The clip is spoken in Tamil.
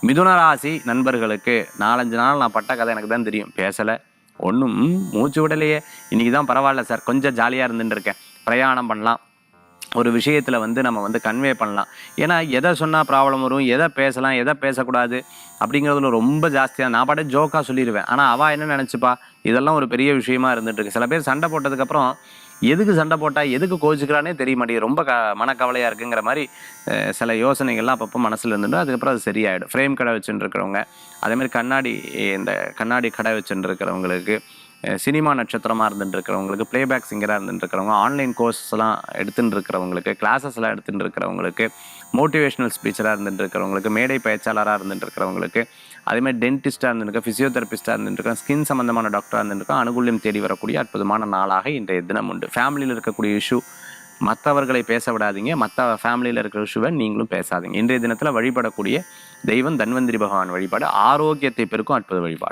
மிதுன ராசி நண்பர்களுக்கு 4-5 நாள் நான் பட்ட கதை எனக்கு தான் தெரியும். பேசலை, ஒன்றும் மூச்சு விடலையே, இன்றைக்கி தான் பரவாயில்ல சார், கொஞ்சம் ஜாலியாக இருந்துட்டு இருக்கேன், பிரயாணம் பண்ணலாம், ஒரு விஷயத்தில் வந்து நம்ம வந்து கன்வே பண்ணலாம். ஏன்னா எதை சொன்னால் ப்ராப்ளம் வரும், எதை பேசலாம், எதை பேசக்கூடாது அப்படிங்கிறதுல ரொம்ப ஜாஸ்தியாக நான் பாட்டு ஜோக்காக சொல்லிடுவேன். ஆனால் அவள் என்ன நினச்சிப்பா, இதெல்லாம் ஒரு பெரிய விஷயமா இருந்துகிட்ருக்கு. சில பேர் சண்டை போட்டதுக்கப்புறம் எதுக்கு சண்டை போட்டால் எதுக்கு கோச்சிக்கிறானே தெரிய மாட்டேங்குது, ரொம்ப மனக்கவலையாக இருக்குங்கிற மாதிரி சில யோசனைகள்லாம் அப்பப்போ மனசில் இருந்துட்டு அதுக்கப்புறம் அது சரியாயிடும். ஃப்ரேம் கடை வச்சுட்டு இருக்கிறவங்க, அதேமாதிரி இந்த கண்ணாடி கடை வச்சுட்டு இருக்கிறவங்களுக்கு, சினிமா நட்சத்திரமாக இருந்துட்டு இருக்கிறவங்களுக்கு, ப்ளேபேக் சிங்கராக இருந்துட்டு இருக்கிறவங்க, ஆன்லைன் கோர்ஸ்லாம் எடுத்துகிட்டு இருக்கிறவங்களுக்கு, கிளாஸஸ்லாம் எடுத்துகிட்டு இருக்கிறவங்களுக்கு, மோட்டிவேஷ்னல் ஸ்பீச்சராக இருந்துட்டு இருக்கிறவங்களுக்கு, மேடை பேச்சாளராக இருந்துட்டு இருக்கிறவங்களுக்கு, அதேமாதிரி டென்டிஸ்ட்டாக இருந்துருக்க, ஃபிசியோதெரபிஸ்ட்டாக இருந்துருக்கோம், ஸ்கின் சம்மந்தமான டாக்டராக இருந்துருக்கோம், அனுகூல்யம் தேடி வரக்கூடிய அற்புதமான நாளாக இன்றைய தினம் உண்டு. ஃபேமிலியில் இருக்கக்கூடிய இஷ்யூ மற்றவர்களை பேச விடாதீங்க, மற்ற ஃபேமிலியில் இருக்கிற இஷ்யூவை நீங்களும் பேசாதீங்க. இன்றைய தினத்தில் வழிபடக்கூடிய தெய்வம் தன்வந்திரி பகவான் வழிபாடு ஆரோக்கியத்தை பெருக்கும் அற்புத வழிபாடு.